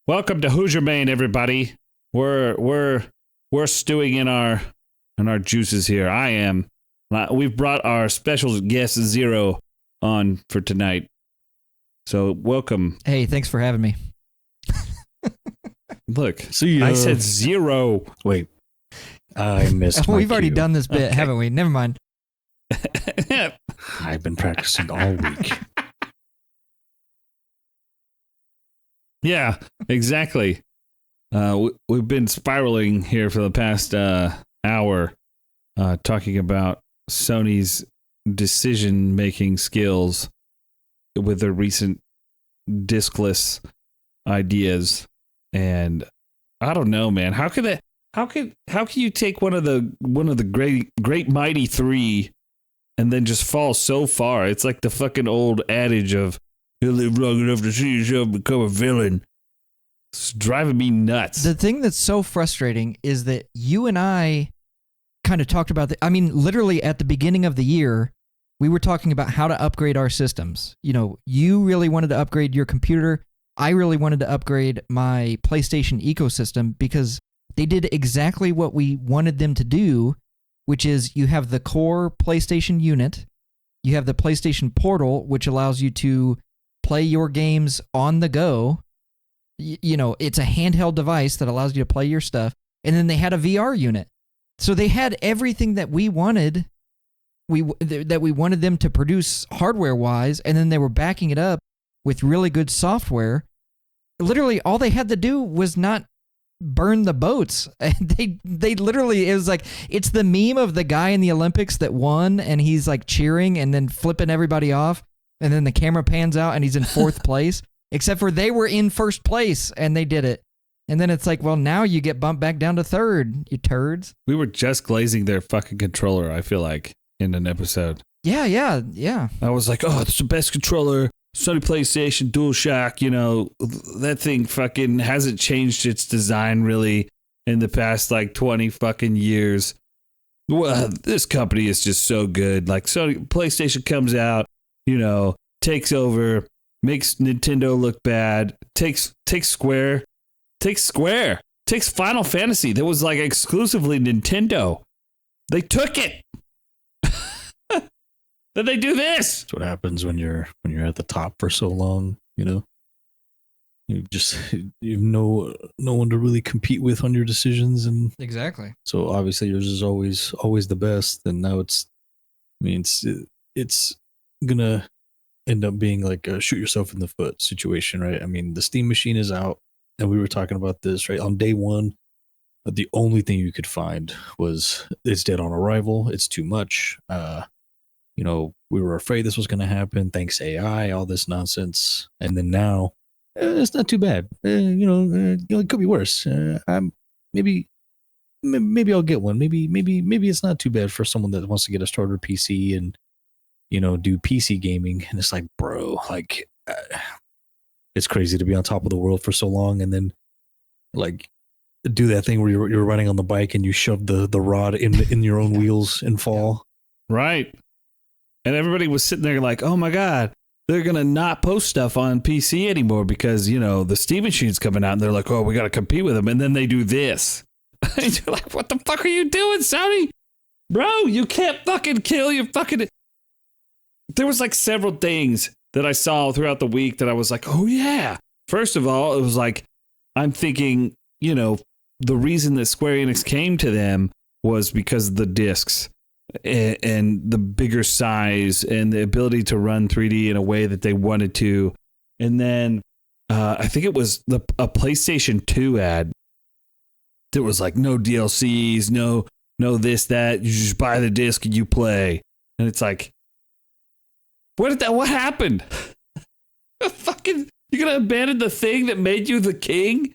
Welcome to Hoosier, Maine, everybody. We're stewing in our juices here. I am. We've brought our special guest Zero on for tonight. So welcome. Hey, thanks for having me. Look, I said Zero. Wait, I missed. We've already done this bit, haven't we? Never mind. I've been practicing all week. Yeah, exactly. We've been spiraling here for the past hour, talking about Sony's decision-making skills with their recent diskless ideas, and I don't know, man. How can you take one of the great mighty three and then just fall so far? It's like the fucking old adage of, you live long enough to see yourself become a villain. It's driving me nuts. The thing that's so frustrating is that you and I kind of talked about literally at the beginning of the year, we were talking about how to upgrade our systems. You know, you really wanted to upgrade your computer. I really wanted to upgrade my PlayStation ecosystem because they did exactly what we wanted them to do, which is you have the core PlayStation unit, you have the PlayStation Portal, which allows you to play your games on the go. You know, it's a handheld device that allows you to play your stuff. And then they had a VR unit. So they had everything that we wanted, that we wanted them to produce hardware-wise, and then they were backing it up with really good software. Literally, all they had to do was not burn the boats. They literally, it was like, it's the meme of the guy in the Olympics that won, and he's like cheering and then flipping everybody off. And then the camera pans out and he's in fourth place, except for they were in first place and they did it. And then it's like, well, now you get bumped back down to third, you turds. We were just glazing their fucking controller, I feel like, in an episode. Yeah. I was like, oh, it's the best controller. Sony PlayStation DualShock, you know, that thing fucking hasn't changed its design really in the past like 20 fucking years. Well, this company is just so good. Like Sony PlayStation comes out, you know, takes over, makes Nintendo look bad, takes Square, takes Final Fantasy that was like exclusively Nintendo. They took it. Then they do this. That's what happens when you're at the top for so long, you know. You have no one to really compete with on your decisions, and exactly. So obviously yours is always the best, and now it's gonna end up being like a shoot yourself in the foot situation, right? I mean, the Steam machine is out, and we were talking about this, right? On day one, the only thing you could find was it's dead on arrival, it's too much. You know, we were afraid this was going to happen, thanks to AI, all this nonsense. And then now, it's not too bad. It could be worse. Maybe I'll get one. Maybe it's not too bad for someone that wants to get a starter PC and, you know, do PC gaming. And it's like, bro, like, it's crazy to be on top of the world for so long and then, like, do that thing where you're running on the bike and you shove the rod in your own wheels and fall. Right. And everybody was sitting there like, oh my God, they're going to not post stuff on PC anymore because, you know, the Steam machine's coming out and they're like, oh, we got to compete with them. And then they do this. And you're like, what the fuck are you doing, Sony? Bro, you can't fucking kill your fucking... There was like several things that I saw throughout the week that I was like, oh yeah. First of all, it was like, I'm thinking, you know, the reason that Square Enix came to them was because of the discs. And the bigger size and the ability to run 3D in a way that they wanted to. And then I think it was a PlayStation 2 ad that was like no DLCs, no this, that. You just buy the disc and you play. And it's like, what happened? Fucking, you're going to abandon the thing that made you the king?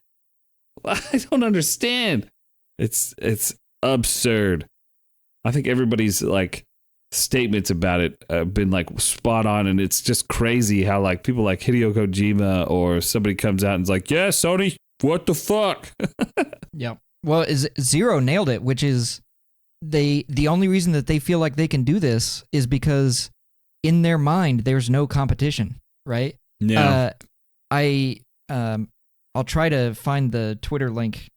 I don't understand. It's absurd. I think everybody's like statements about it have been like spot on, and it's just crazy how like people like Hideo Kojima or somebody comes out and is like, yeah, Sony, what the fuck? Yeah. Well, Zero nailed it, which is the only reason that they feel like they can do this is because in their mind there's no competition, right? Yeah. I'll I'll try to find the Twitter link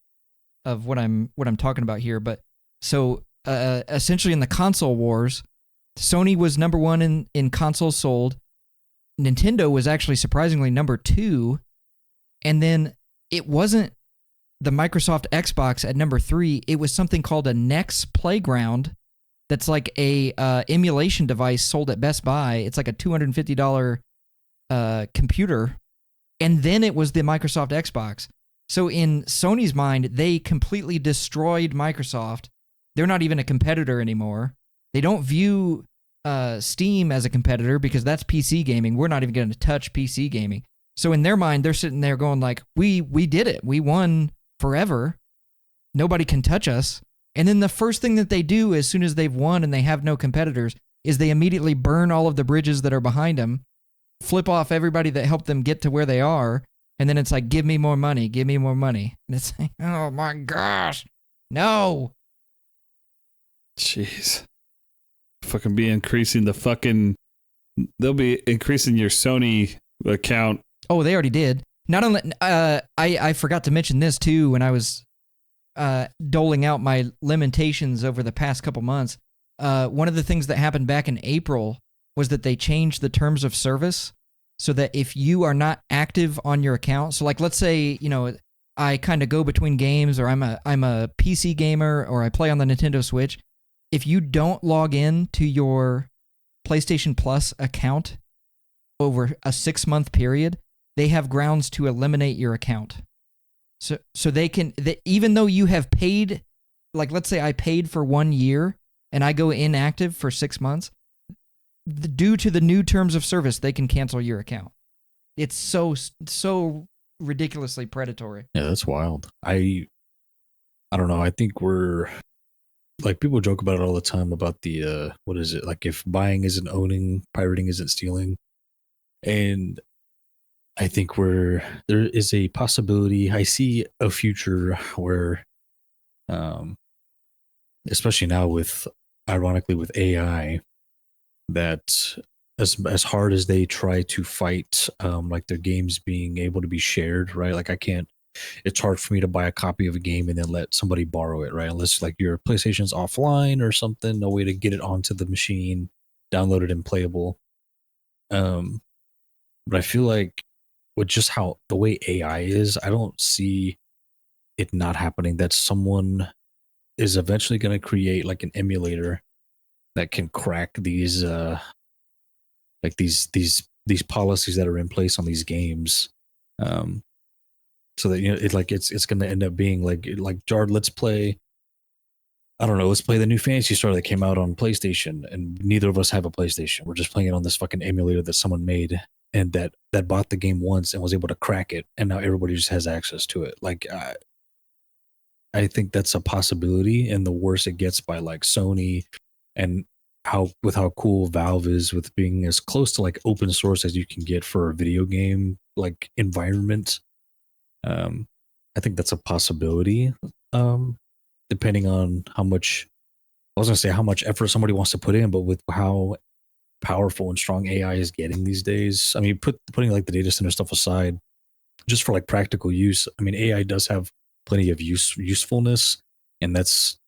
of what I'm talking about here. But so essentially in the console wars, Sony was number one in consoles sold. Nintendo was actually surprisingly number 2. And then it wasn't the Microsoft Xbox at number 3. It was something called a Nex Playground. That's like a emulation device sold at Best Buy. It's like a $250 computer. And then it was the Microsoft Xbox. So in Sony's mind, they completely destroyed Microsoft. They're not even a competitor anymore. They don't view Steam as a competitor because that's PC gaming. We're not even going to touch PC gaming. So in their mind, they're sitting there going like, we did it. We won forever. Nobody can touch us. And then the first thing that they do as soon as they've won and they have no competitors is they immediately burn all of the bridges that are behind them, flip off everybody that helped them get to where they are, and then it's like, give me more money, give me more money. And it's like, oh my gosh, no. Jeez. Fucking be increasing the fucking... They'll be increasing your Sony account. Oh, they already did. Not only... I forgot to mention this too when I was doling out my lamentations over the past couple months. One of the things that happened back in April was that they changed the terms of service so that if you are not active on your account, so like let's say, you know, I kind of go between games, or I'm a PC gamer, or I play on the Nintendo Switch. If you don't log in to your PlayStation Plus account over a 6-month period, they have grounds to eliminate your account. So they can, even though you have paid, like let's say I paid for 1 year and I go inactive for 6 months, due to the new terms of service, they can cancel your account. It's so ridiculously predatory. Yeah, that's wild. I don't know. I think we're like, people joke about it all the time about the what is it, like, if buying isn't owning, pirating isn't stealing. And I think there is a possibility. I see a future where, especially now with, ironically, with AI, that as hard as they try to fight, like their games being able to be shared, right? Like it's hard for me to buy a copy of a game and then let somebody borrow it, right? Unless like your PlayStation's offline or something, no way to get it onto the machine, download it and playable. But I feel like with just how the way AI is, I don't see it not happening, that someone is eventually going to create like an emulator that can crack these like these policies that are in place on these games, so that, you know, it's going to end up being like Jard, let's play the new Fantasy Star that came out on PlayStation, and neither of us have a PlayStation. We're just playing it on this fucking emulator that someone made, and that bought the game once and was able to crack it, and now everybody just has access to it. Like, I think that's a possibility, and the worse it gets by like Sony, and how cool Valve is with being as close to like open source as you can get for a video game like environment. I think that's a possibility. Depending on how much effort somebody wants to put in, but with how powerful and strong AI is getting these days. I mean, putting like the data center stuff aside, just for like practical use, I mean, AI does have plenty of usefulness, and that's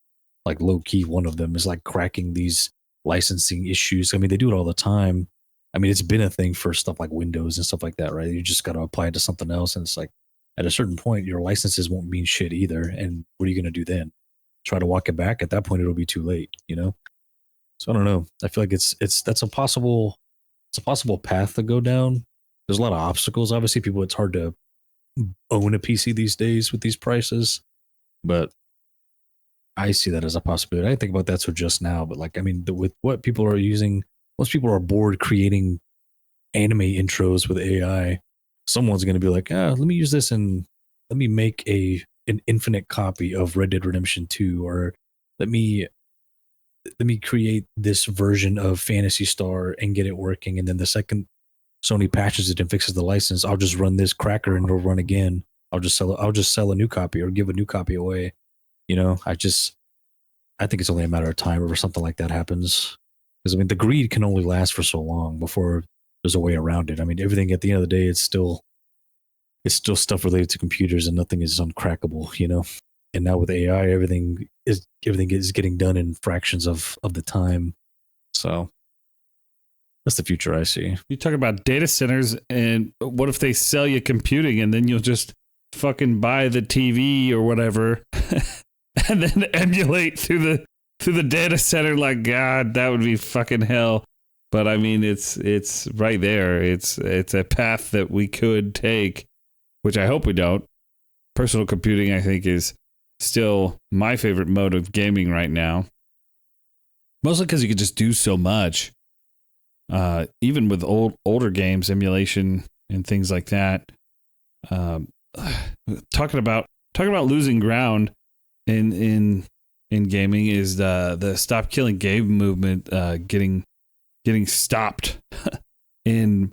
like low key one of them is like cracking these licensing issues. I mean, they do it all the time. I mean, it's been a thing for stuff like Windows and stuff like that, right? You just got to apply it to something else, and it's like at a certain point, your licenses won't mean shit either. And what are you going to do then? Try to walk it back? At that point, it'll be too late, you know? So I don't know. I feel like that's a possible path to go down. There's a lot of obstacles. Obviously, it's hard to own a PC these days with these prices, but I see that as a possibility. I didn't think about that so just now, but like, I mean, with what people are using, most people are bored creating anime intros with AI. Someone's going to be like, let me use this and let me make an infinite copy of Red Dead Redemption 2, or let me create this version of Phantasy Star and get it working. And then the second Sony patches it and fixes the license, I'll just run this cracker and it'll run again. I'll just sell a new copy or give a new copy away. You know, I think it's only a matter of time before something like that happens. Because I mean, the greed can only last for so long before there's a way around it. I mean, everything at the end of the day, it's still it's still stuff related to computers, and nothing is uncrackable, you know. And now with AI, everything is getting done in fractions of the time. So that's the future I see. You talk about data centers, and what if they sell you computing, and then you'll just fucking buy the TV or whatever, and then emulate through the data center? Like, God, that would be fucking hell. But I mean, it's right there. It's a path that we could take, which I hope we don't. Personal computing, I think, is still my favorite mode of gaming right now. Mostly because you could just do so much. Even with older games, emulation and things like that. Talking about losing ground in gaming is the Stop Killing Gabe movement getting stopped in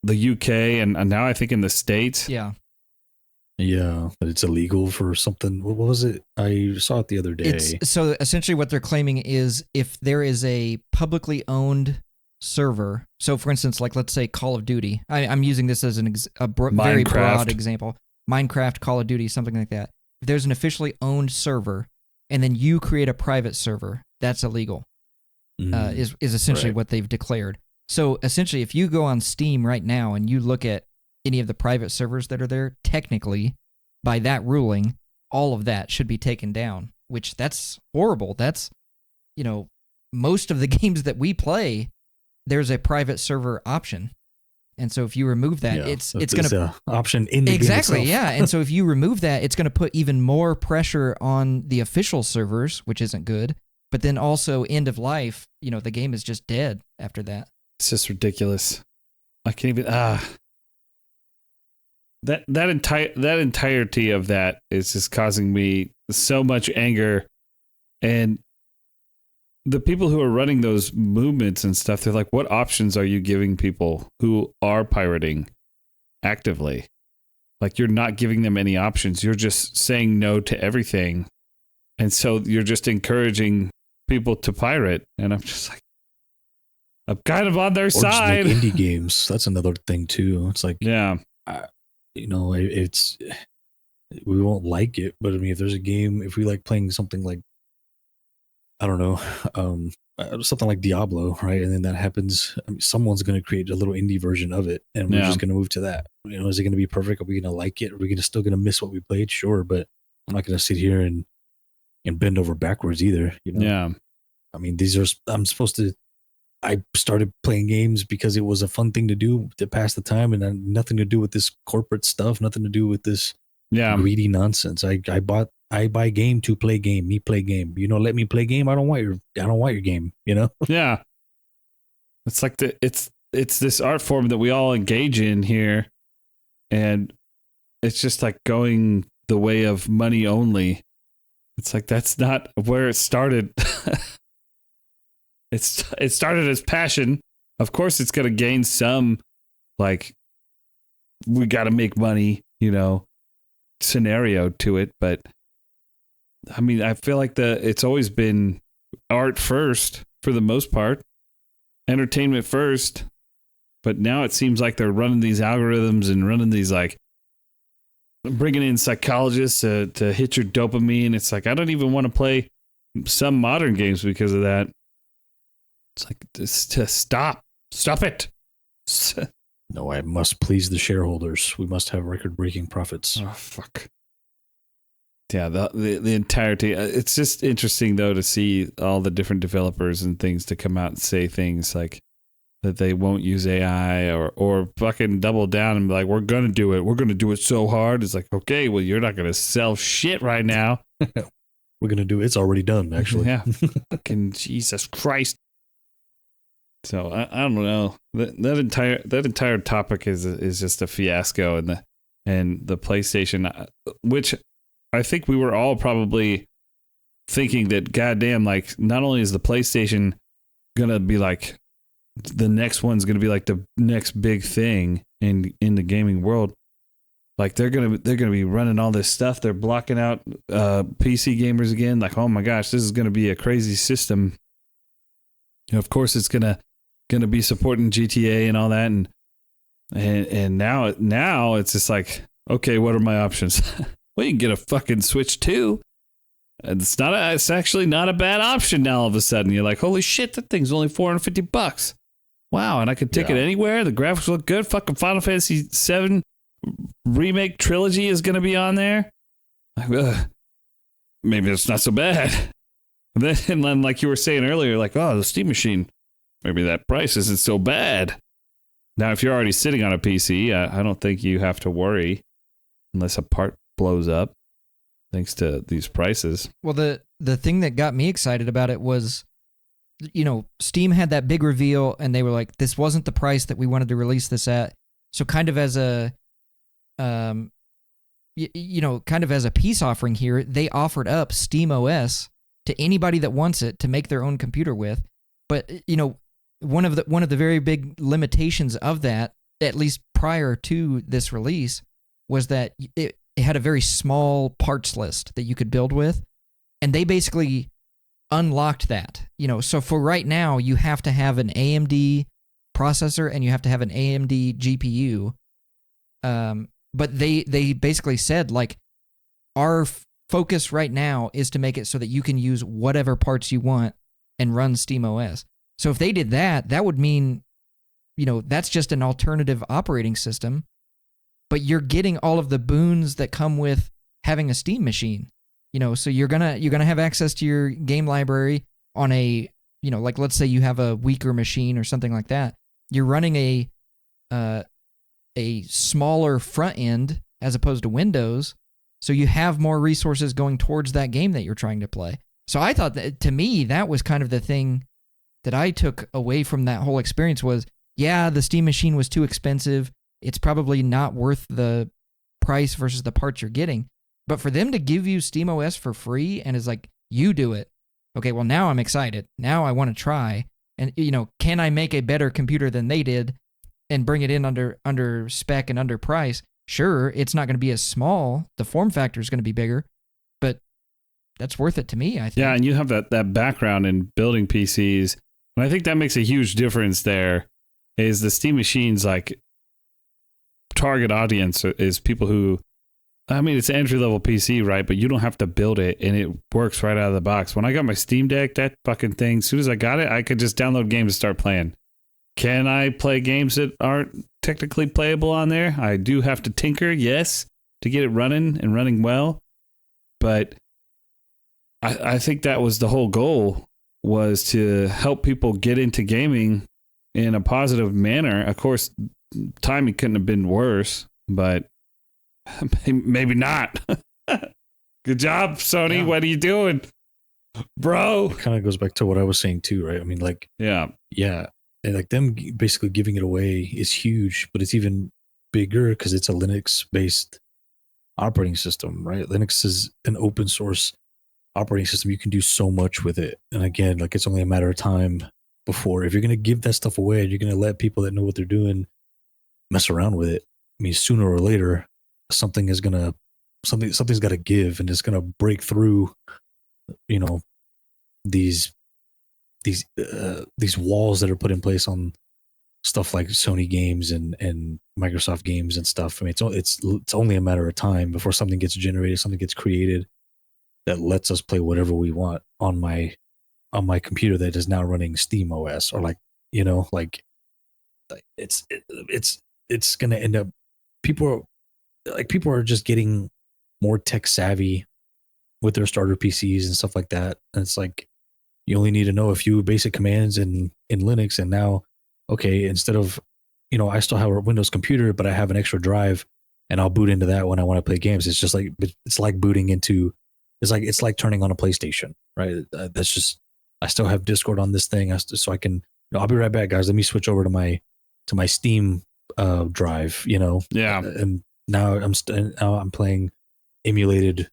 the UK and now I think in the States. Yeah, but it's illegal for something. What was it? I saw it the other day. So essentially what they're claiming is if there is a publicly owned server, so for instance, like let's say Call of Duty, I'm using this as very broad example, Minecraft, Call of Duty, something like that. If there's an officially owned server and then you create a private server, that's illegal, is essentially what they've declared. So essentially if you go on Steam right now and you look at any of the private servers that are there, technically, by that ruling, all of that should be taken down, which that's horrible. That's, most of the games that we play, there's a private server option. And so if you remove that, it's going to option in the game itself. Yeah. And so if you remove that, it's going to put even more pressure on the official servers, which isn't good. But then also end of life, the game is just dead after that. It's just ridiculous. I can't even That entirety of that is just causing me so much anger. And the people who are running those movements and stuff, they're like, what options are you giving people who are pirating actively? Like, you're not giving them any options. You're just saying no to everything. And so you're just encouraging people to pirate. And I'm just like, I'm kind of on their side. Just make indie games. That's another thing too. It's like, yeah. It's we won't like it, but I mean, if there's a game, if we like playing something like, I don't know, something like Diablo, right? And then that happens, I mean, someone's going to create a little indie version of it, and we're just going to move to that. Is it going to be perfect? Are we going to like it? Are we still going to miss what we played? Sure, but I'm not going to sit here and bend over backwards either. Yeah. I mean, I started playing games because it was a fun thing to do to pass the time, and nothing to do with this corporate stuff, nothing to do with this greedy nonsense. I buy game to play game, me play game. Let me play game. I don't want your game, Yeah. It's like it's this art form that we all engage in here, and it's just like going the way of money only. It's like that's not where it started. It started as passion. Of course, it's going to gain some, like, we got to make money, scenario to it. But I mean, I feel like it's always been art first for the most part, entertainment first. But now it seems like they're running these algorithms and running these, like, bringing in psychologists to hit your dopamine. It's like, I don't even want to play some modern games because of that. It's like, to stop it. No, I must please the shareholders. We must have record-breaking profits. Oh, fuck. Yeah, the entirety. It's just interesting, though, to see all the different developers and things to come out and say things like that they won't use AI or fucking double down and be like, we're going to do it. We're going to do it so hard. It's like, okay, well, you're not going to sell shit right now. We're going to do it. It's already done, actually. Yeah. Fucking Jesus Christ. So I don't know. That entire topic is just a fiasco, and the PlayStation, which I think we were all probably thinking that, goddamn, like, not only is the PlayStation gonna be like the next one's gonna be like the next big thing in the gaming world, like they're gonna be running all this stuff. They're blocking out PC gamers again. Like, oh my gosh, this is gonna be a crazy system. Of course, it's gonna be supporting GTA and all that, and And now it's just like, okay, what are my options? Well, you can get a fucking Switch 2. It's actually not a bad option now all of a sudden. You're like, holy shit, that thing's only $450. Wow, and I could take it anywhere. The graphics look good. Fucking Final Fantasy VII Remake Trilogy is going to be on there. Like, maybe it's not so bad. And then, like you were saying earlier, like, oh, the Steam machine, maybe that price isn't so bad. Now, if you're already sitting on a PC, I don't think you have to worry unless a part blows up thanks to these prices. Well, the thing that got me excited about it was, Steam had that big reveal and they were like, this wasn't the price that we wanted to release this at. So kind of as a, kind of as a peace offering here, they offered up Steam OS to anybody that wants it to make their own computer with. But, one of the very big limitations of that, at least prior to this release, was that it had a very small parts list that you could build with, and they basically unlocked that. So for right now, you have to have an AMD processor and you have to have an AMD GPU. But they basically said, like, our focus right now is to make it so that you can use whatever parts you want and run SteamOS. So if they did that, that would mean, that's just an alternative operating system, but you're getting all of the boons that come with having a Steam machine. So you're gonna have access to your game library on a, like, let's say you have a weaker machine or something like that. You're running a smaller front end as opposed to Windows, so you have more resources going towards that game that you're trying to play. So I thought that, to me, that was kind of the thing that I took away from that whole experience was, yeah, the Steam machine was too expensive. It's probably not worth the price versus the parts you're getting. But for them to give you SteamOS for free and is like, you do it. Okay, well, now I'm excited. Now I want to try. And, can I make a better computer than they did and bring it in under spec and under price? Sure, it's not going to be as small. The form factor is going to be bigger. But that's worth it to me, I think. Yeah, and you have that background in building PCs. And I think that makes a huge difference there, is the Steam machines, like, target audience is people who, it's an entry-level PC, right? But you don't have to build it, and it works right out of the box. When I got my Steam Deck, that fucking thing, as soon as I got it, I could just download games and start playing. Can I play games that aren't technically playable on there? I do have to tinker, yes, to get it running and running well. But I think that was the whole goal, was to help people get into gaming in a positive manner. Of course, timing couldn't have been worse, but maybe not. Good job, Sony. Yeah. What are you doing, bro? It kind of goes back to what I was saying too, right? Yeah. And like them basically giving it away is huge, but it's even bigger because it's a Linux-based operating system, right? Linux is an open source operating system. You can do so much with it. And again, like, it's only a matter of time before, if you're going to give that stuff away, you're going to let people that know what they're doing mess around with it. Sooner or later, something's got to give, and it's going to break through, these walls that are put in place on stuff like Sony games and Microsoft games and stuff. It's only a matter of time before something gets generated, something gets created that lets us play whatever we want on my computer that is now running SteamOS, or it's going to end up, people are just getting more tech savvy with their starter PCs and stuff like that. And it's like, you only need to know a few basic commands in Linux, and now, okay, instead of, I still have a Windows computer, but I have an extra drive, and I'll boot into that when I want to play games. It's just like, it's like booting into, it's like turning on a PlayStation, right? That's just, I still have Discord on this thing, so I can, I'll be right back, guys. Let me switch over to my Steam drive, Yeah. And now I'm playing emulated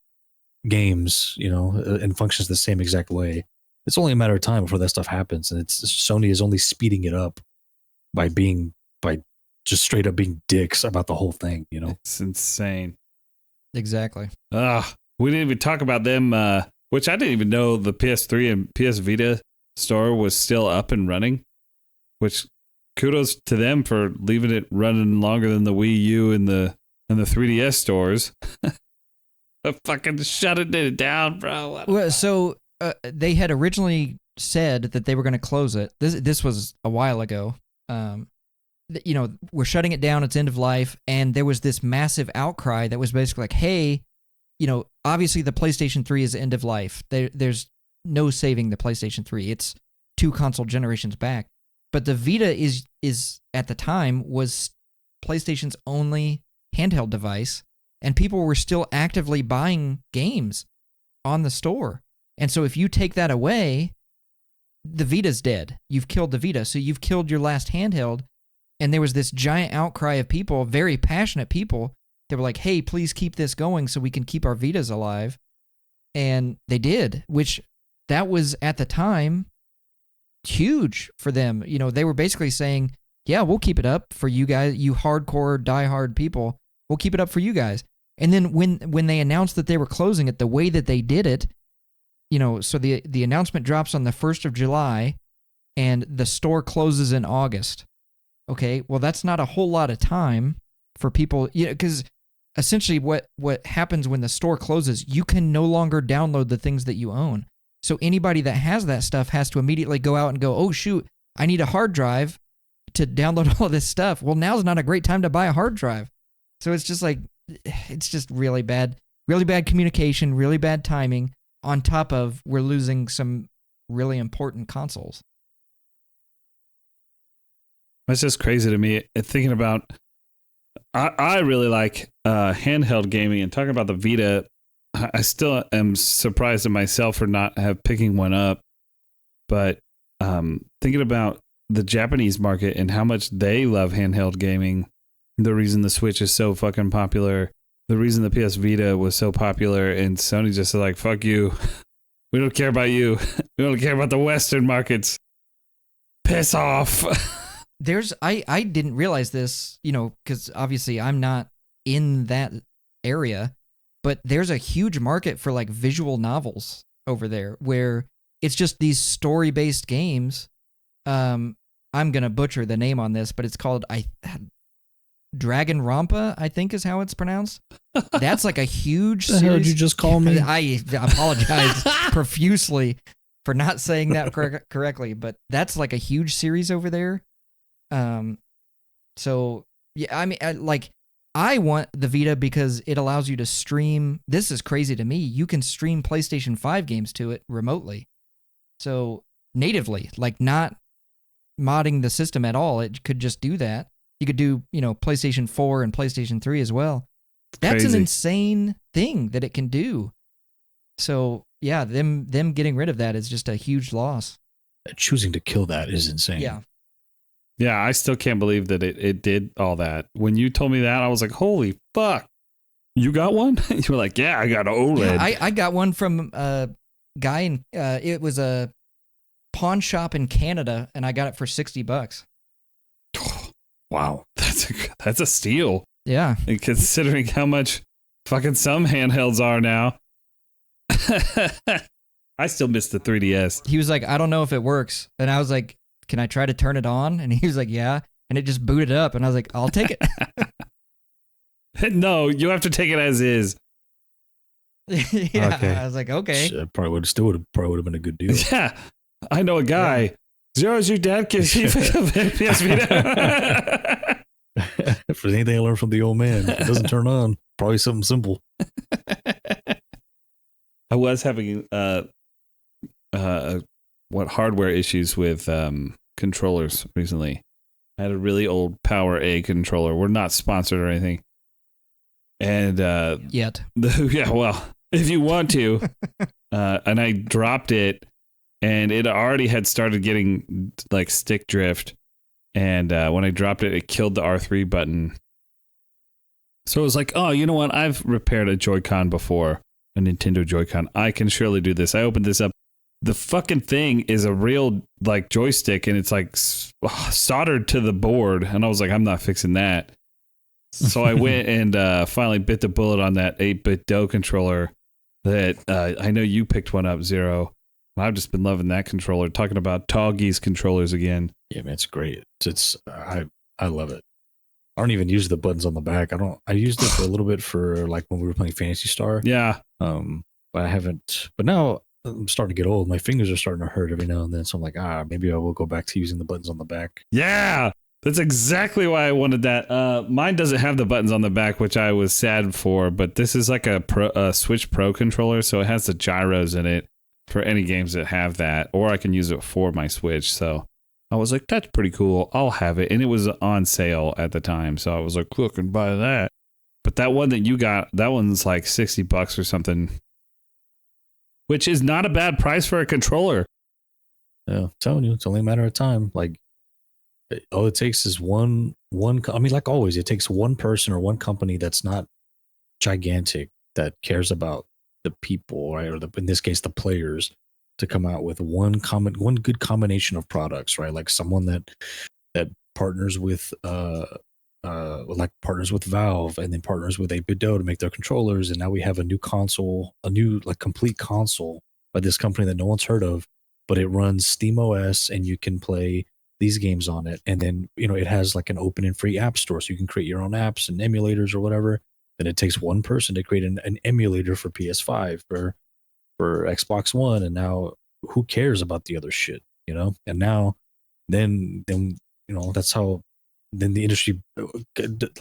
games, and functions the same exact way. It's only a matter of time before that stuff happens, and Sony is only speeding it up by just straight up being dicks about the whole thing. It's insane. Exactly. We didn't even talk about them, which I didn't even know the PS3 and PS Vita store was still up and running, which kudos to them for leaving it running longer than the Wii U and the 3DS stores. Fucking shutting it down, bro. Well, so they had originally said that they were going to close it. This was a while ago. We're shutting it down. It's end of life. And there was this massive outcry that was basically like, hey, obviously the PlayStation 3 is end of life. There's no saving the PlayStation 3. It's 2 console generations back. But the Vita is at the time was PlayStation's only handheld device, and people were still actively buying games on the store. And so if you take that away, the Vita's dead. You've killed the Vita. So you've killed your last handheld. And there was this giant outcry of people, very passionate people, that were like, hey, please keep this going so we can keep our Vitas alive. And they did, which that was at the time huge for them. They were basically saying, yeah, we'll keep it up for you guys, you hardcore, diehard people. We'll keep it up for you guys. And then when they announced that they were closing it, the way that they did it, so the announcement drops on the 1st of July and the store closes in August. Okay, well, that's not a whole lot of time for people, because essentially what happens when the store closes, you can no longer download the things that you own. So anybody that has that stuff has to immediately go out and go, oh, shoot, I need a hard drive to download all this stuff. Well, now's not a great time to buy a hard drive. So it's just like, it's just really bad communication, really bad timing, on top of we're losing some really important consoles. That's just crazy to me. Thinking about, I really like handheld gaming, and talking about the Vita, I still am surprised at myself for not picking one up. But thinking about the Japanese market and how much they love handheld gaming, the reason the Switch is so fucking popular, the reason the PS Vita was so popular, and Sony just like, fuck you. We don't care about you. We don't care about the Western markets. Piss off. I didn't realize this, because obviously I'm not in that area, but there's a huge market for like visual novels over there where it's just these story-based games. I'm going to butcher the name on this, but it's called Dragon Rampa, I think is how it's pronounced. That's like a huge series. The hell did you just call me? I apologize profusely for not saying that correctly, but that's like a huge series over there. So yeah, I mean, I want the Vita because it allows you to stream. This is crazy to me. You can stream PlayStation 5 games to it remotely. So natively, like not modding the system at all. It could just do that. You could do, PlayStation 4 and PlayStation 3 as well. That's crazy. an insane thing that it can do. So yeah, them getting rid of that is just a huge loss. Choosing to kill that is insane. Yeah. Yeah, I still can't believe that it did all that. When you told me that, I was like, holy fuck. You got one? You were like, yeah, I got an OLED. Yeah, I got one from a guy in, it was a pawn shop in Canada, and I got it for $60. Wow, that's a steal. Yeah. And considering how much fucking some handhelds are now. I still miss the 3DS. He was like, I don't know if it works. And I was like, can I try to turn it on? And he was like, yeah. And it just booted up. And I was like, I'll take it. No, you have to take it as is. Yeah. Okay. I was like, okay. Probably would have been a good deal. Yeah. I know a guy. Yeah. Zero's your dad because he picked up a PS Vita. If there's anything I learned from the old man, if it doesn't turn on, probably something simple. I was having hardware issues with controllers recently. I had a really old Power A controller. We're not sponsored or anything. And yet. Yeah, well, if you want to. And I dropped it, and it already had started getting like stick drift. And when I dropped it, it killed the R3 button. So I was like, oh, you know what? I've repaired a Joy-Con before, a Nintendo Joy-Con. I can surely do this. I opened this up. The fucking thing is a real like joystick, and it's like soldered to the board. And I was like, I'm not fixing that. So I went and finally bit the bullet on that 8-bit DOE controller that I know you picked one up, Zero. I've just been loving that controller. Talking about Toggy's controllers again. Yeah, man, it's great. I love it. I don't even use the buttons on the back. I used it for a little bit for like when we were playing Phantasy Star. Yeah. But I haven't. But now I'm starting to get old. My fingers are starting to hurt every now and then. So I'm like, maybe I will go back to using the buttons on the back. Yeah. That's exactly why I wanted that. Mine doesn't have the buttons on the back, which I was sad for, but this is like a Switch Pro controller, so it has the gyros in it for any games that have that, or I can use it for my Switch. So I was like, that's pretty cool. I'll have it. And it was on sale at the time, so I was like, look and buy that. But that one that you got, that one's like $60 or something, which is not a bad price for a controller. Yeah, I'm telling you, it's only a matter of time. Like, all it takes is one. I mean, like always, it takes one person or one company that's not gigantic that cares about the people, right? Or in this case, the players, to come out with one good combination of products, right? Like someone that partners with partners with Valve and then partners with 8BitDo to make their controllers, and now we have a new console, a new like complete console by this company that no one's heard of, but it runs SteamOS and you can play these games on it, and then it has like an open and free app store, so you can create your own apps and emulators or whatever. Then it takes one person to create an emulator for PS5 for Xbox One, and now who cares about the other shit, And now, then that's how then the industry,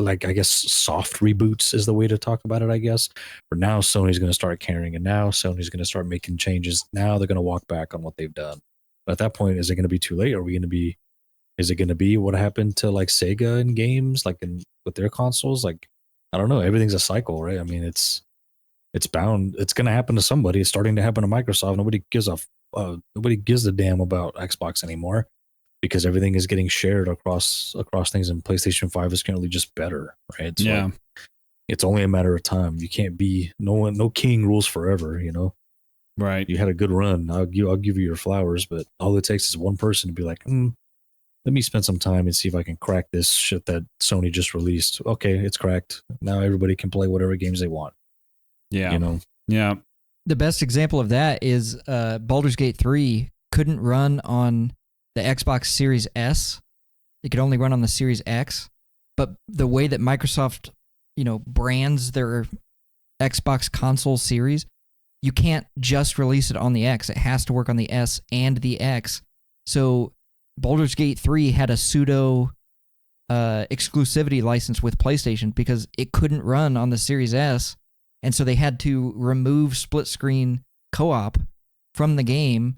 like I guess soft reboots is the way to talk about it, I guess. Where now Sony's going to start caring, and now Sony's going to start making changes. Now they're going to walk back on what they've done. But at that point, is it going to be too late? Is it going to be what happened to like Sega in games, like with their consoles? Like, I don't know. Everything's a cycle, right? I mean, it's bound. It's going to happen to somebody. It's starting to happen to Microsoft. Nobody gives a damn about Xbox anymore because everything is getting shared across things, and PlayStation 5 is currently just better, right? So yeah. It's only a matter of time. You can't be no king rules forever, Right. You had a good run. I'll give you your flowers, but all it takes is one person to be like, let me spend some time and see if I can crack this shit that Sony just released. Okay, it's cracked. Now everybody can play whatever games they want. Yeah. Yeah. The best example of that is Baldur's Gate 3 couldn't run on the Xbox Series S. It could only run on the Series X. But the way that Microsoft, brands their Xbox console series, you can't just release it on the X. It has to work on the S and the X. So Baldur's Gate 3 had a pseudo exclusivity license with PlayStation because it couldn't run on the Series S. And so they had to remove split screen co-op from the game.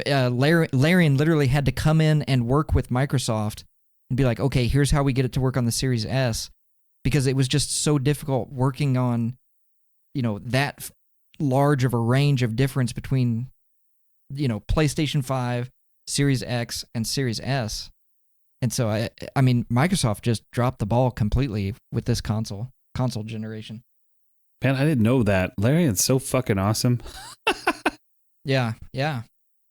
Larian literally had to come in and work with Microsoft and be like, okay, here's how we get it to work on the Series S, because it was just so difficult working on, that large of a range of difference between, PlayStation 5, Series X, and Series S. And so, I mean, Microsoft just dropped the ball completely with this console generation. Man, I didn't know that. Larian's so fucking awesome. Yeah.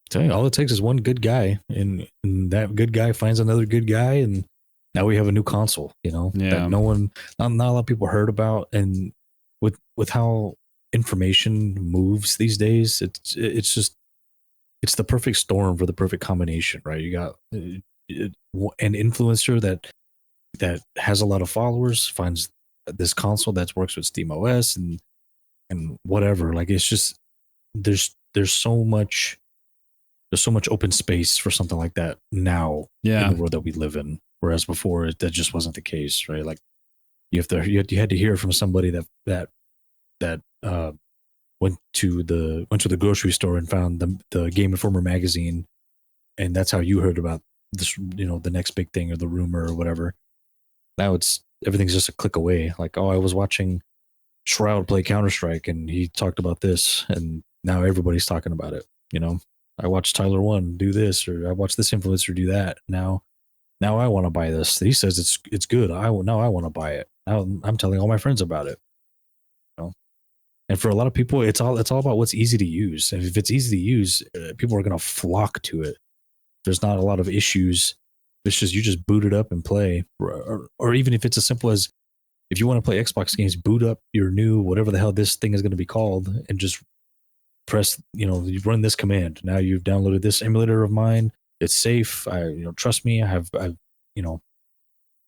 Tell you, all it takes is one good guy, and that good guy finds another good guy, and now we have a new console, that not a lot of people heard about. And with how information moves these days, it's the perfect storm for the perfect combination, right? You got an influencer that has a lot of followers, finds this console that works with SteamOS and whatever. Like, it's just there's so much open space for something like that now in the world that we live in. Whereas before, that just wasn't the case, right? Like, you had to hear from somebody that went to the grocery store and found the Game Informer magazine, and that's how you heard about this, the next big thing or the rumor or whatever. Now everything's just a click away. Like, oh, I was watching Shroud play Counter-Strike and he talked about this, and now everybody's talking about it. I watched Tyler One do this, or I watched this influencer do that. Now I want to buy this. He says it's good. I want to buy it. Now I'm telling all my friends about it. And for a lot of people, it's all about what's easy to use. And if it's easy to use, people are going to flock to it. There's not a lot of issues. It's just you just boot it up and play, or even if it's as simple as, if you want to play Xbox games, boot up your new whatever the hell this thing is going to be called, and just press, you run this command. Now you've downloaded this emulator of mine. It's safe. Trust me.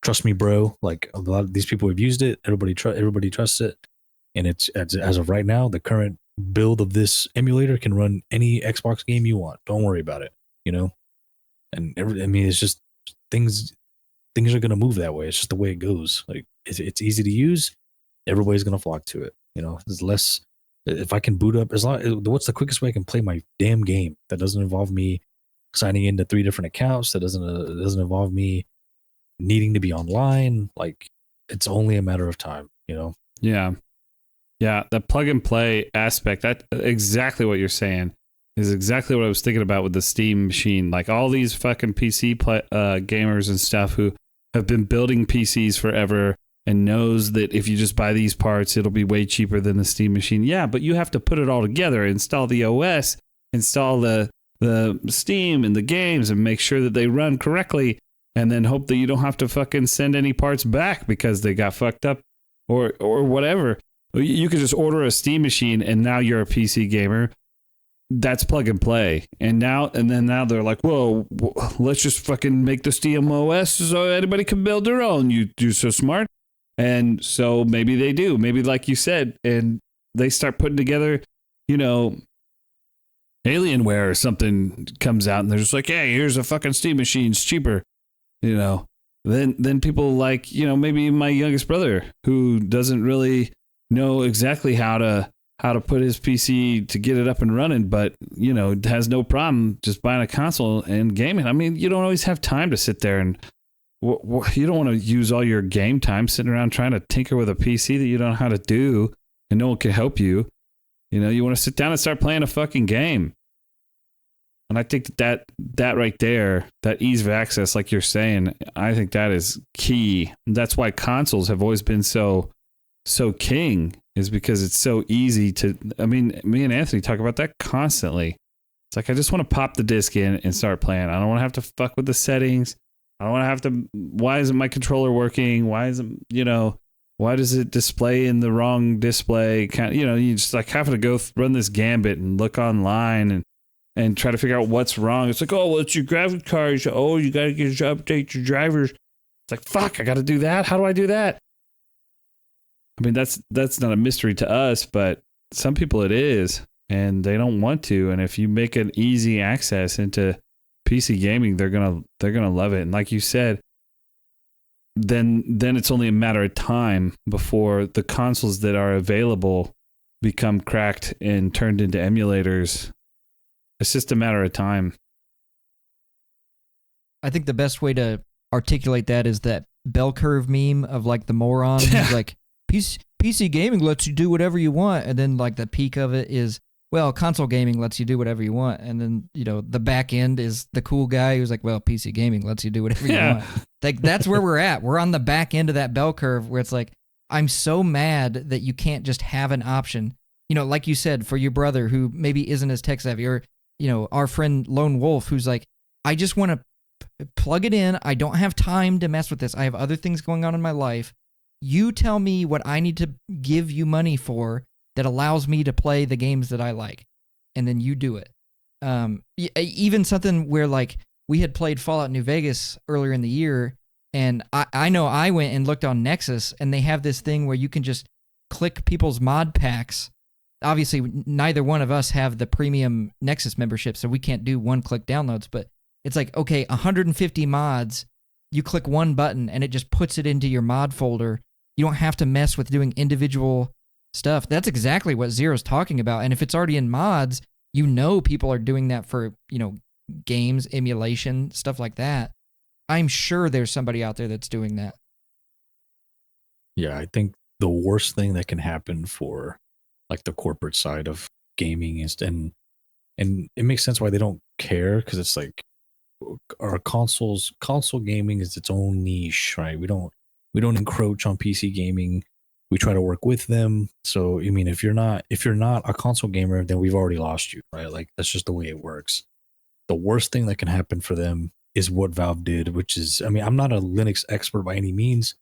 Trust me, bro. Like a lot of these people have used it. Everybody trusts it. And it's as of right now, the current build of this emulator can run any Xbox game you want. Don't worry about it. And it's just things are going to move that way. It's just the way it goes. Like it's easy to use. Everybody's going to flock to it. There's less. If I can boot up, what's the quickest way I can play my damn game that doesn't involve me signing into 3 different accounts? That doesn't involve me needing to be online. Like it's only a matter of time. Yeah. The plug and play aspect. That exactly what you're saying is exactly what I was thinking about with the Steam machine. Like all these fucking PC gamers and stuff who have been building PCs forever and knows that if you just buy these parts, it'll be way cheaper than the Steam machine. Yeah, but you have to put it all together, install the OS, install the Steam and the games and make sure that they run correctly, and then hope that you don't have to fucking send any parts back because they got fucked up or whatever. You could just order a Steam machine and now you're a PC gamer. That's plug and play. And then now they're like, whoa, let's just fucking make the Steam OS so anybody can build their own. You're so smart. And so maybe they do. Maybe like you said, and they start putting together, Alienware or something comes out and they're just like, hey, here's a fucking Steam machine. It's cheaper. Then people like, maybe my youngest brother who doesn't really know exactly how to put his PC to get it up and running, but has no problem just buying a console and gaming. I mean, you don't always have time to sit there and you don't want to use all your game time sitting around trying to tinker with a PC that you don't know how to do and no one can help you. You want to sit down and start playing a fucking game. And I think that right there, that ease of access, like you're saying, I think that is key. That's why consoles have always been so king, is because it's so easy to, I mean, me and Anthony talk about that constantly. It's like, I just want to pop the disc in and start playing. I don't want to have to fuck with the settings. I don't want to have to, why isn't my controller working? Why isn't, why does it display in the wrong display? You just like have to go run this gambit and look online and try to figure out what's wrong. It's like, oh, well, it's your graphics card. Oh, you got to update your drivers. It's like, fuck, I got to do that. How do I do that? I mean, that's not a mystery to us, but some people it is, and they don't want to. And if you make an easy access into PC gaming, they're gonna love it. And like you said, then it's only a matter of time before the consoles that are available become cracked and turned into emulators. It's just a matter of time. I think the best way to articulate that is that bell curve meme of like the moron who's like, PC gaming lets you do whatever you want, and then like the peak of it is, well, console gaming lets you do whatever you want, and then the back end is the cool guy who's like, well, PC gaming lets you do whatever you want. Like that's where we're at. We're on the back end of that bell curve where it's like, I'm so mad that you can't just have an option. Like you said, for your brother who maybe isn't as tech savvy, or our friend Lone Wolf who's like, I just want to plug it in. I don't have time to mess with this. I have other things going on in my life. You tell me what I need to give you money for that allows me to play the games that I like, and then you do it. Even something where like we had played Fallout New Vegas earlier in the year, and I know I went and looked on Nexus, and they have this thing where you can just click people's mod packs. Obviously, neither one of us have the premium Nexus membership, so we can't do one-click downloads, but it's like, okay, 150 mods, you click one button, and it just puts it into your mod folder. You don't have to mess with doing individual stuff. That's exactly what Zero's talking about. And if it's already in mods, people are doing that for, games, emulation, stuff like that. I'm sure there's somebody out there that's doing that. Yeah, I think the worst thing that can happen for like the corporate side of gaming is, and it makes sense why they don't care, because it's like our console gaming is its own niche, right? We don't encroach on PC gaming. We try to work with them. So, I mean, if you're not a console gamer, then we've already lost you, right? Like that's just the way it works. The worst thing that can happen for them is what Valve did, which is, I mean, I'm not a Linux expert by any means,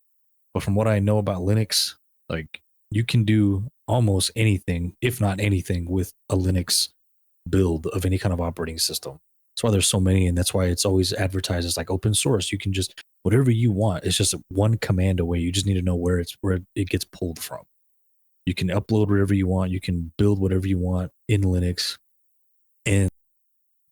but from what I know about Linux, like you can do almost anything, if not anything, with a Linux build of any kind of operating system. That's why there's so many, and that's why it's always advertised as like open source. You can just whatever you want. It's just one command away. You just need to know where it gets pulled from. You can upload whatever you want. You can build whatever you want in Linux. And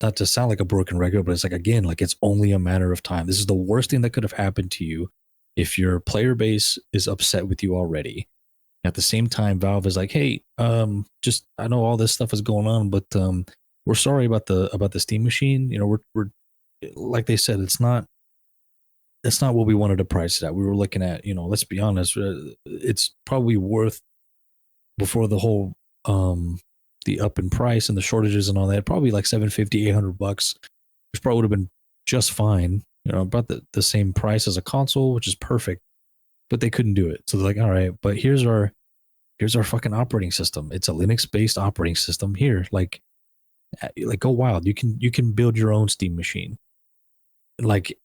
not to sound like a broken record, but it's like, again, like it's only a matter of time. This is the worst thing that could have happened to you if your player base is upset with you already. At the same time, Valve is like, hey, just I know all this stuff is going on, but we're sorry about the Steam machine. You know, we're like they said, that's not what we wanted to price it at. We were looking at, you know, let's be honest, it's probably worth, before the whole the up in price and the shortages and all that, probably like $750, $800, which probably would have been just fine. You know, about the same price as a console, which is perfect. But they couldn't do it. So they're like, all right, but here's our fucking operating system. It's a Linux based operating system. Here, like go wild. You can build your own Steam machine. Like,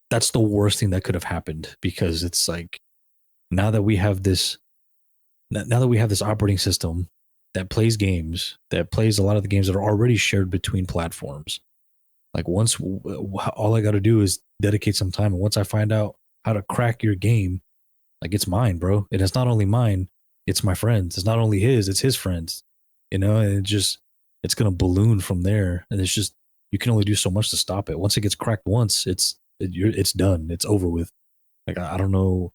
that's the worst thing that could have happened, because it's like, now that we have this operating system that plays games, that plays a lot of the games that are already shared between platforms. Like, once all I got to do is dedicate some time, and once I find out how to crack your game, like, it's mine, bro. And it's not only mine, it's my friends. It's not only his, it's his friends. You know, and it's gonna balloon from there. And it's just, you can only do so much to stop it. Once it gets cracked once, it's done. It's over with. Like, I don't know.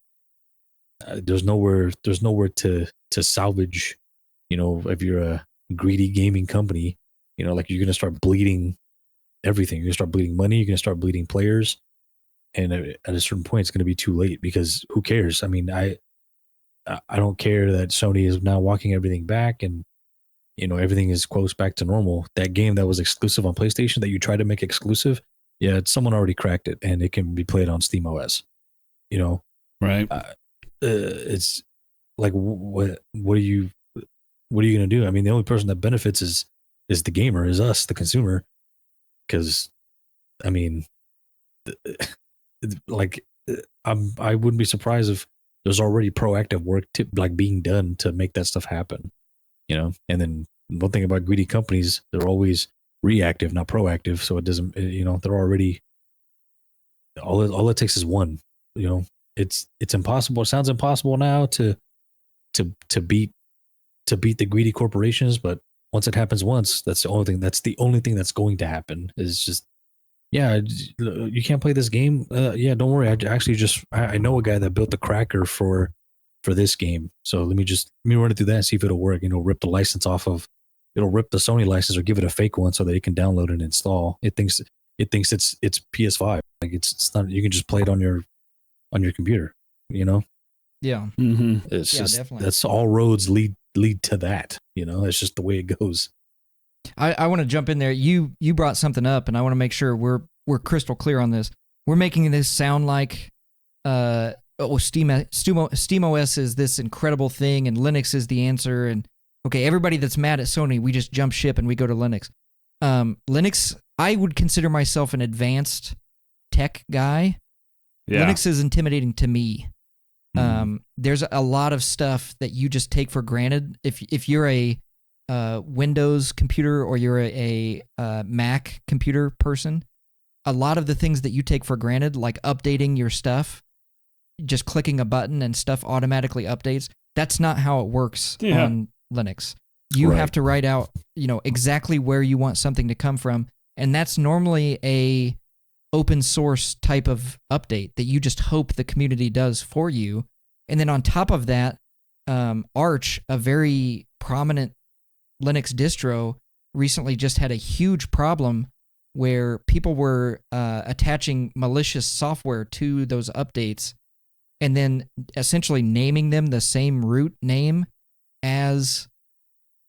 There's nowhere to salvage. You know, if you're a greedy gaming company, you know, like, you're gonna start bleeding everything. You're gonna start bleeding money. You're gonna start bleeding players. And at a certain point, it's going to be too late, because who cares? I mean, I don't care that Sony is now walking everything back, and, you know, everything is close back to normal. That game that was exclusive on PlayStation that you tried to make exclusive, yeah, someone already cracked it, and it can be played on Steam OS. You know, right? It's like, what are you going to do? I mean, the only person that benefits is the gamer, is us, the consumer, because, I mean, like, I wouldn't be surprised if there's already proactive work being done to make that stuff happen, you know. And then one thing about greedy companies, they're always reactive, not proactive. So it doesn't, you know, they're already, all it takes is one. You know, it's impossible. It sounds impossible now to beat the greedy corporations, but once it happens once, that's the only thing that's going to happen. Is just, yeah, you can't play this game. Yeah, don't worry. I know a guy that built the cracker for this game. So let me run it through that and see if it'll work. You know, rip the license off of, it'll rip the Sony license or give it a fake one so that it can download and install. It thinks it's PS5. Like, it's not. You can just play it on your computer. You know. Yeah. Mm-hmm. It's just, definitely. that's all roads lead to that. You know, it's just the way it goes. I want to jump in there. You brought something up, and I want to make sure we're crystal clear on this. We're making this sound like SteamOS is this incredible thing, and Linux is the answer. And okay, everybody that's mad at Sony, we just jump ship and we go to Linux. Linux, I would consider myself an advanced tech guy. Yeah. Linux is intimidating to me. There's a lot of stuff that you just take for granted. If you're a Windows computer or you're a Mac computer person, a lot of the things that you take for granted, like updating your stuff, just clicking a button and stuff automatically updates, that's not how it works on Linux. You have to write out, you know, exactly where you want something to come from, and that's normally a open source type of update that you just hope the community does for you. And then on top of that, Arch, a very prominent Linux distro, recently just had a huge problem where people were attaching malicious software to those updates and then essentially naming them the same root name as,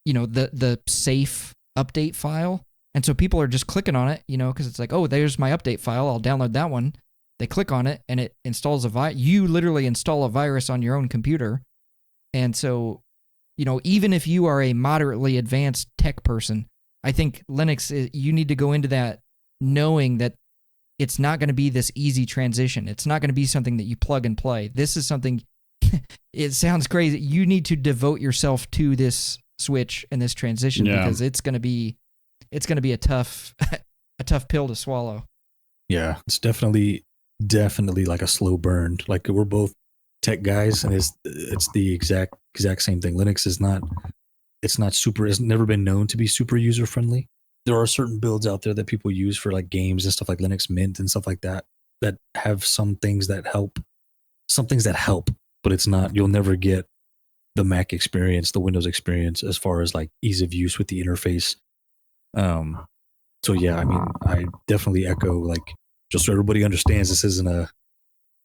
you know, the safe update file. And so people are just clicking on it, you know, because it's like, oh, there's my update file. I'll download that one. They click on it and it installs you literally install a virus on your own computer. And so, you know, even if you are a moderately advanced tech person, I think Linux, you need to go into that knowing that it's not going to be this easy transition. It's not going to be something that you plug and play. This is something it sounds crazy. You need to devote yourself to this switch and this transition because it's going to be a tough pill to swallow. Yeah, it's definitely like a slow burn. Like we're both tech guys, and it's the exact same thing. Linux is not super. It's never been known to be super user friendly. There are certain builds out there that people use for like games and stuff like Linux Mint and stuff like that have some things that help, but it's not. You'll never get the Mac experience, the Windows experience, as far as like ease of use with the interface. So yeah, I mean, I definitely echo, like, just so everybody understands, this isn't a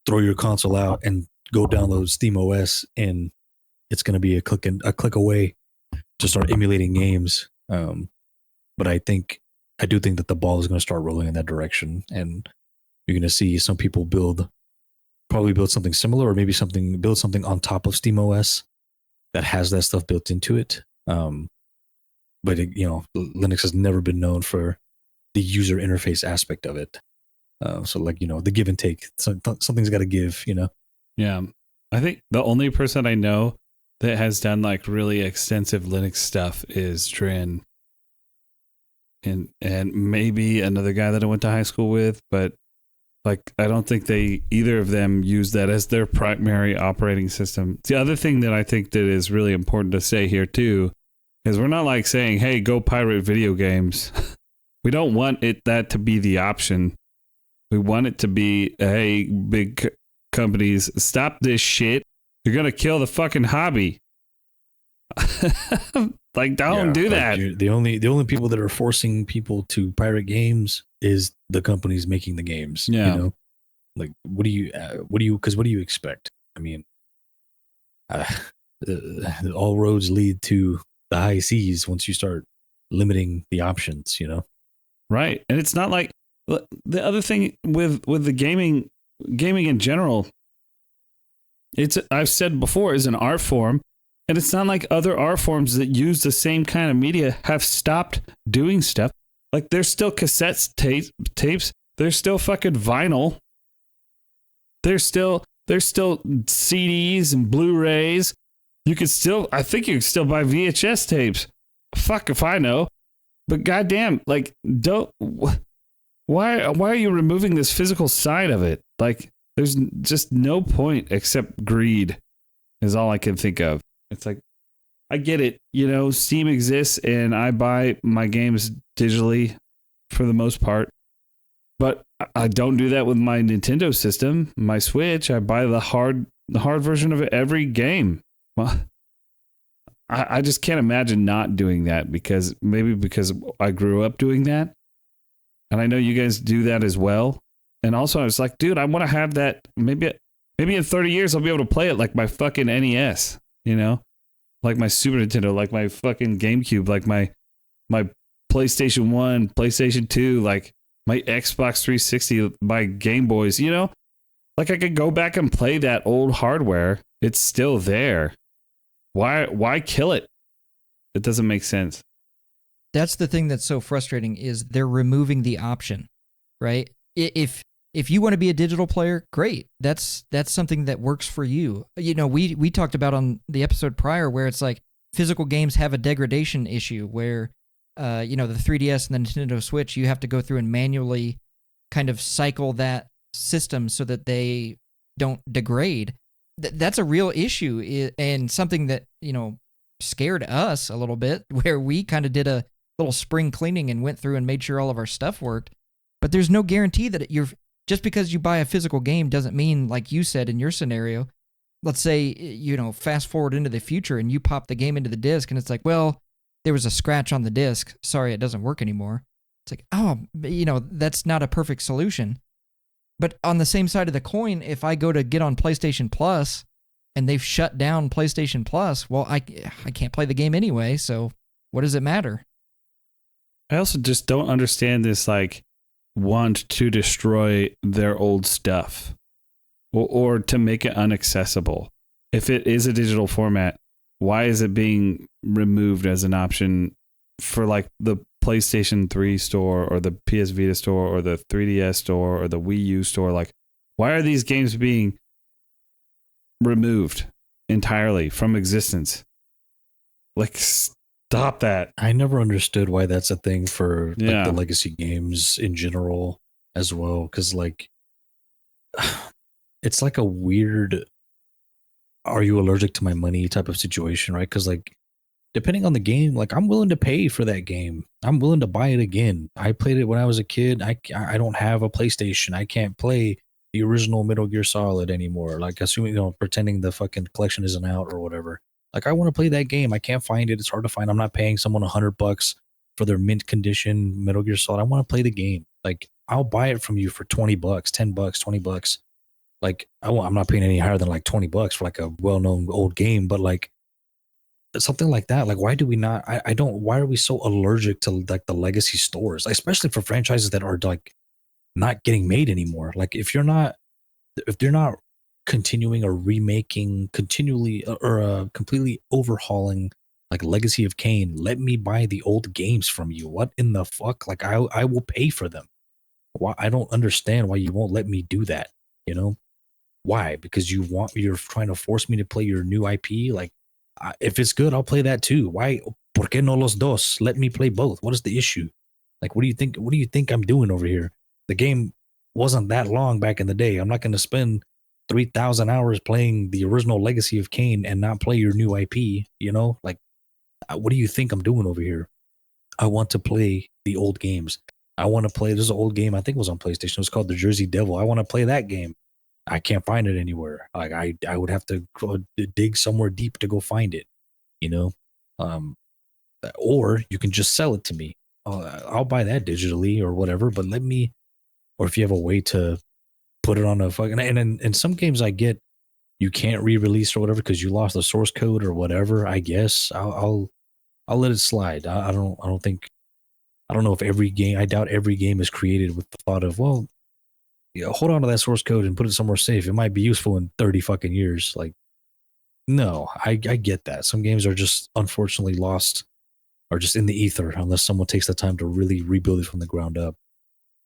throw your console out and go download SteamOS and it's going to be a click away to start emulating games. But I do think that the ball is going to start rolling in that direction, and you're going to see some people probably build something similar, or maybe build something on top of SteamOS that has that stuff built into it. But Linux has never been known for the user interface aspect of it. So like, the give and take, something's got to give, Yeah. I think the only person I know that has done like really extensive Linux stuff is Drin. And maybe another guy that I went to high school with, but like, I don't think either of them use that as their primary operating system. The other thing that I think that is really important to say here too, is we're not like saying, hey, go pirate video games. We don't want that to be the option. We want it to be, hey, big companies, stop this shit. You're going to kill the fucking hobby. Like, don't do that. The only people that are forcing people to pirate games is the companies making the games. Yeah. Like, what do you expect? I mean, all roads lead to the high seas once you start limiting the options, Right. And it's not like the other thing with the gaming in general, I've said before, is an art form. And it's not like other art forms that use the same kind of media have stopped doing stuff. Like, there's still cassette tapes. There's still fucking vinyl. There's still CDs and Blu-rays. I think you can still buy VHS tapes. Fuck if I know. But goddamn, like, why are you removing this physical side of it? Like, there's just no point except greed is all I can think of. It's like, I get it. Steam exists and I buy my games digitally for the most part. But I don't do that with my Nintendo system, my Switch. I buy the hard version of every game. Well, I just can't imagine not doing that because I grew up doing that. And I know you guys do that as well. And also I was like, dude, I want to have that. Maybe in 30 years I'll be able to play it like my fucking NES, like my Super Nintendo, like my fucking GameCube, like my PlayStation 1, PlayStation 2, like my Xbox 360, my Game Boys, like I could go back and play that old hardware. It's still there. Why kill it? It doesn't make sense. That's the thing that's so frustrating is they're removing the option, right? If you want to be a digital player, great. That's something that works for you. We talked about on the episode prior where it's like physical games have a degradation issue where, the 3DS and the Nintendo Switch, you have to go through and manually kind of cycle that system so that they don't degrade. That's a real issue and something that, scared us a little bit where we kind of did a little spring cleaning and went through and made sure all of our stuff worked. But there's no guarantee that just because you buy a physical game doesn't mean, like you said in your scenario, let's say, fast forward into the future and you pop the game into the disc and it's like, well, there was a scratch on the disc. Sorry, it doesn't work anymore. It's like, oh, that's not a perfect solution. But on the same side of the coin, if I go to get on PlayStation Plus and they've shut down PlayStation Plus, well, I can't play the game anyway, so what does it matter? I also just don't understand this, like, want to destroy their old stuff or to make it unaccessible. If it is a digital format, why is it being removed as an option for like the PlayStation 3 store or the PS Vita store or the 3DS store or the Wii U store? Like, why are these games being removed? entirely from existence. Like, stop that. I never understood why that's a thing for like Yeah. the legacy games in general as well. Because like, it's like a weird, are you allergic to my money type of situation, right? Because like, depending on the game, like I'm willing to pay for that game. I'm willing to buy it again. I played it when I was a kid. I don't have a PlayStation. I can't play the original Metal Gear Solid anymore. Like assuming, pretending the fucking collection isn't out or whatever. Like I want to play that game. I can't find it. It's hard to find. I'm not paying someone $100 for their mint condition Metal Gear Solid. I want to play the game. Like I'll buy it from you for $20, $10, $20. Like I'm not paying any higher than like $20 for like a well-known old game, but like something like that. Like why do we not? I don't. Why are we so allergic to like the legacy stores, especially for franchises that are like not getting made anymore? Like if they're not continuing or remaking continually or completely overhauling like Legacy of Kain, let me buy the old games from you. What in the fuck? Like I will pay for them. Why? I don't understand why you won't let me do that. Why? Because you're trying to force me to play your new IP. Like if it's good, I'll play that too. Why? ¿Por qué no los dos? Let me play both. What is the issue? Like what do you think I'm doing over here? The game wasn't that long back in the day. I'm not going to spend 3,000 hours playing the original Legacy of Kain and not play your new IP, Like, what do you think I'm doing over here? I want to play the old games. I want to play, there's an old game, I think it was on PlayStation. It was called The Jersey Devil. I want to play that game. I can't find it anywhere. Like, I would have to go dig somewhere deep to go find it, Or you can just sell it to me. I'll buy that digitally or whatever, but or if you have a way to put it on a fucking, and in some games I get you can't re-release or whatever because you lost the source code or whatever. I guess I'll let it slide. I don't know if every game. I doubt every game is created with the thought of hold on to that source code and put it somewhere safe. It might be useful in 30 fucking years. Like, no, I get that. Some games are just unfortunately lost or just in the ether unless someone takes the time to really rebuild it from the ground up.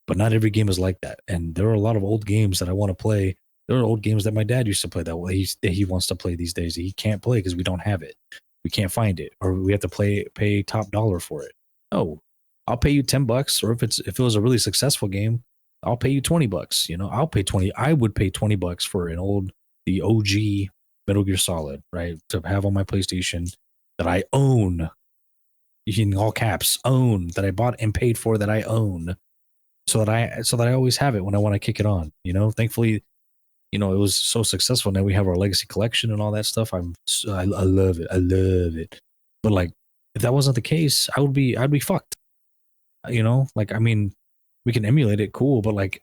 But not every game is like that. And there are a lot of old games that I want to play. There are old games that my dad used to play that way. He wants to play these days. He can't play because we don't have it. We can't find it. Or we have to pay top dollar for it. No, I'll pay you $10. Or if it was a really successful game, I'll pay you $20. I'll pay 20. I would pay $20 for the OG Metal Gear Solid, right? To have on my PlayStation that I own, in all caps, own, that I bought and paid for, that I own. So that I always have it when I want to kick it on, Thankfully, it was so successful. Now we have our legacy collection and all that stuff. I love it. I love it. But like, if that wasn't the case, I'd be fucked. Like, I mean, we can emulate it, cool, but like,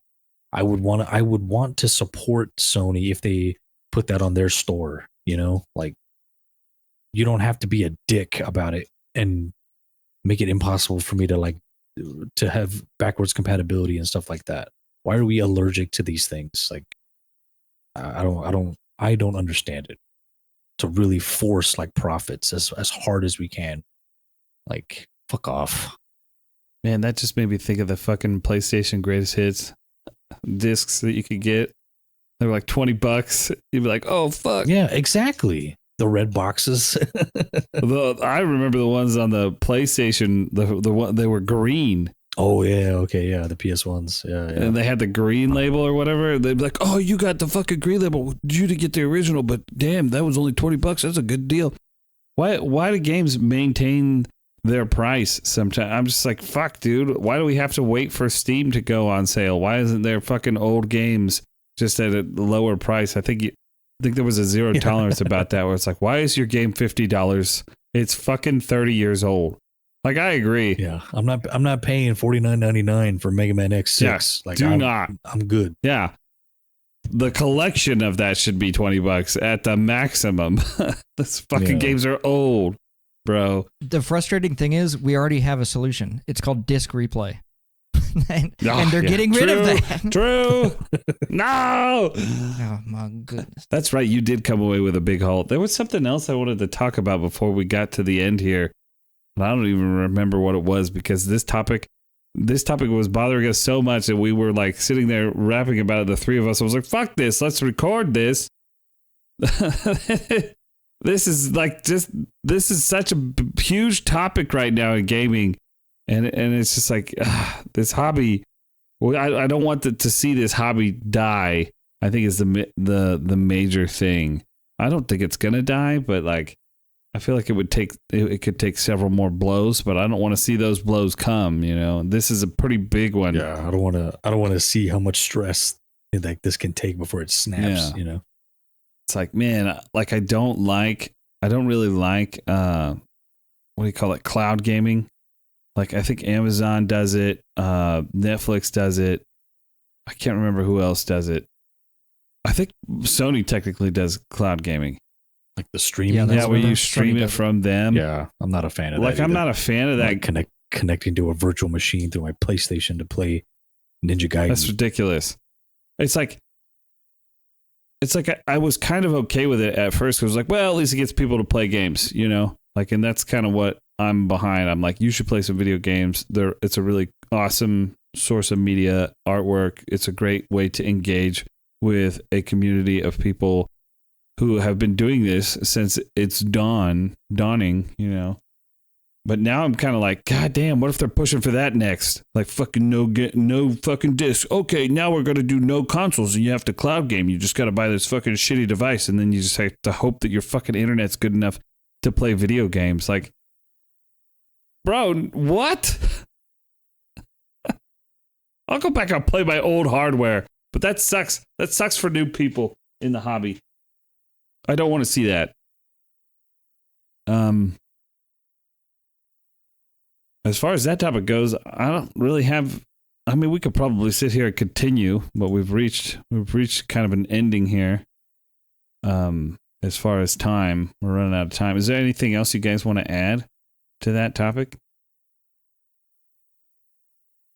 I would want to support Sony if they put that on their store. Like, you don't have to be a dick about it and make it impossible for me to have backwards compatibility and stuff like that. Why are we allergic to these things? Like, I don't understand it. To really force like profits as hard as we can. Like, fuck off. Man, that just made me think of the fucking PlayStation Greatest Hits discs that you could get. They were like $20. You'd be like, oh fuck. Yeah, exactly. The red boxes. I remember the ones on the PlayStation. The one they were green. Oh yeah, okay, yeah, the PS1s, yeah. And they had the green label or whatever. They'd be like, "Oh, you got the fucking green label. You to get the original, but damn, that was only $20. That's a good deal." Why do games maintain their price sometimes? I'm just like, fuck, dude. Why do we have to wait for Steam to go on sale? Why isn't there fucking old games just at a lower price? I think there was a zero tolerance about that, where it's like, why is your game $50? It's fucking 30 years old. Like, I agree. Yeah, I'm not paying $49.99 for Mega Man X6. Yeah, like, I'm good. Yeah, the collection of that should be $20 at the maximum. Those fucking games are old, bro. The frustrating thing is, we already have a solution. It's called disc replay. and they're getting rid of that. True. No. Oh my goodness. That's right. You did come away with a big haul. There was something else I wanted to talk about before we got to the end here. And I don't even remember what it was, because this topic was bothering us so much that we were like sitting there rapping about it. The three of us. I was like, fuck this. Let's record this. this is such a huge topic right now in gaming, and it's just like this hobby. Well, I don't want to see this hobby die. I think is the major thing. I don't think it's gonna die, but like I feel like it could take several more blows, but I don't want to see those blows come. You know, this is a pretty big one. Yeah, I don't want to see how much stress like this can take before it snaps. Yeah. You know, it's like, man, like I don't really like what do you call it, cloud gaming. Like I think Amazon does it, Netflix does it. I can't remember who else does it. I think Sony technically does cloud gaming. Like the streaming. Yeah, where you stream it from them. Yeah, I'm not a fan of that. Like I'm not a fan of that. Like connecting to a virtual machine through my PlayStation to play Ninja Gaiden. That's ridiculous. It's like I was kind of okay with it at first. It was like, well, at least it gets people to play games, you know? Like, and that's kind of what I'm behind. I'm like, you should play some video games. It's a really awesome source of media, artwork. It's a great way to engage with a community of people who have been doing this since it's dawning, you know? But now I'm kind of like, God damn, what if they're pushing for that next? Like fucking no fucking disc. Okay, now we're going to do no consoles and you have to cloud game. You just got to buy this fucking shitty device and then you just have to hope that your fucking internet's good enough to play video games. Like, bro, what? I'll go back and play my old hardware, but that sucks. That sucks for new people in the hobby. I don't want to see that. As far as that topic goes, I don't really have. I mean, we could probably sit here and continue, but we've reached kind of an ending here. As far as time, we're running out of time. Is there anything else you guys want to add to that topic?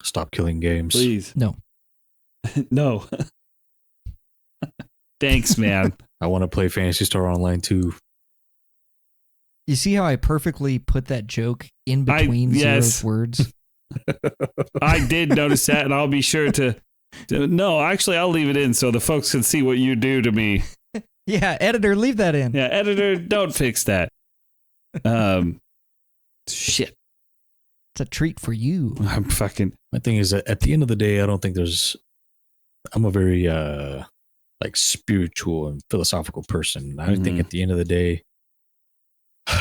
Stop killing games, please. No. No. Thanks, man. I want to play Phantasy Star Online too. You see how I perfectly put that joke in between Zero's words? I did notice that, and I'll be sure to. No, actually, I'll leave it in so the folks can see what you do to me. Yeah, editor, leave that in. Yeah, editor, don't fix that. Shit. It's a treat for you. I'm fucking. My thing is that at the end of the day, I don't think I'm a very like spiritual and philosophical person. I think at the end of the day,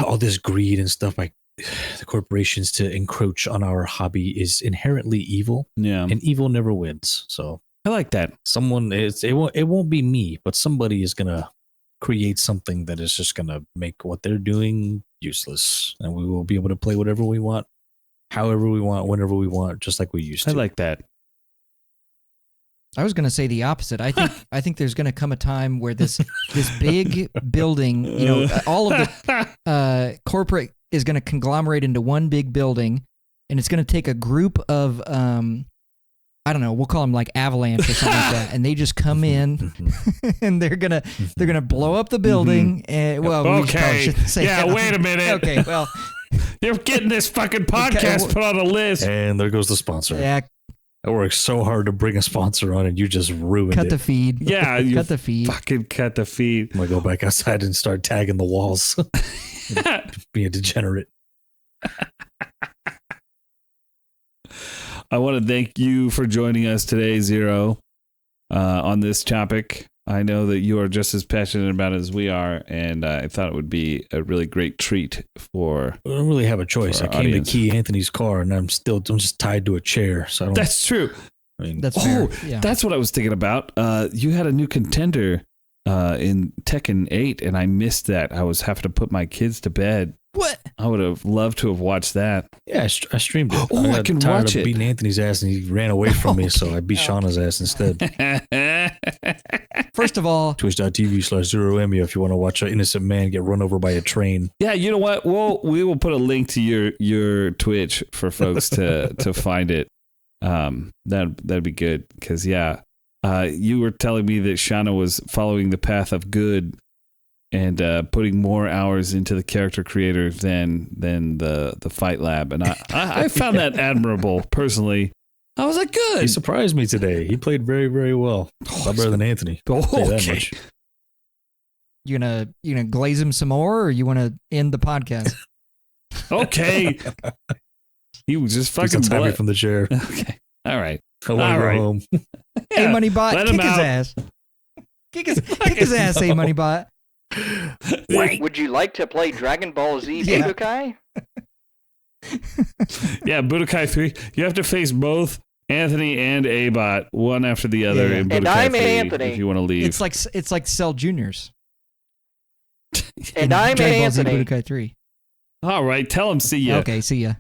all this greed and stuff like the corporations to encroach on our hobby is inherently evil. Yeah, and evil never wins. So I like that. It won't be me, but somebody is gonna create something that is just gonna make what they're doing useless, and we will be able to play whatever we want, however we want, whenever we want, just like we used to. I like that. I was going to say the opposite. I think there's going to come a time where this big building, you know, all of the corporate is going to conglomerate into one big building, and it's going to take a group of I don't know, we'll call them like Avalanche or something like that, and they just come in and they're gonna blow up the building. And well, okay, we say yeah, that. wait a minute. Okay, well, you're getting this fucking podcast put on a list, and there goes the sponsor. Yeah. I worked so hard to bring a sponsor on, and you just ruined it. Cut the feed. Yeah, you cut the feed. Fucking cut the feed. I'm gonna go back outside and start tagging the walls. Be a degenerate. I want to thank you for joining us today, Zero, on this topic. I know that you are just as passionate about it as we are, and I thought it would be a really great treat for. I don't really have a choice. I came audience. to key Anthony's car, and I'm just tied to a chair. So I don't. That's true. I mean, That's fair. Yeah. That's what I was thinking about. You had a new contender in Tekken 8, and I missed that. I was having to put my kids to bed. What? I would have loved to have watched that. Yeah, I streamed it. Oh, I got can tired watch of it. beating Anthony's ass, and he ran away from me, so I beat Shauna's ass instead. First of all, Twitch.tv/0emio if you want to watch an innocent man get run over by a train. Yeah, you know what? We will put a link to your Twitch for folks to find it. That'd be good because you were telling me that Shauna was following the path of good and putting more hours into the character creator than the Fight Lab, and I found that admirable personally. I was like, good. He surprised me today. He played very, very well. A lot better than Anthony. Oh, I'll tell you that okay. much. You gonna glaze him some more, or you want to end the podcast? Okay. He was just Please fucking untie me from the chair. Okay. All right. I want to All go right. home. Hey, Moneybot, let him kick his out. ass. Kick his ass, hey, Moneybot. Would you like to play Dragon Ball Z Yeah. Budokai? Yeah, Budokai 3. You have to face both Anthony and A-Bot, one after the other Yeah. in Budokai And I'm 3 Anthony. if you want to leave. It's like Cell Juniors. And in I'm Dragon Ball Z Anthony. Budokai 3. All right, tell him see ya. Okay, see ya.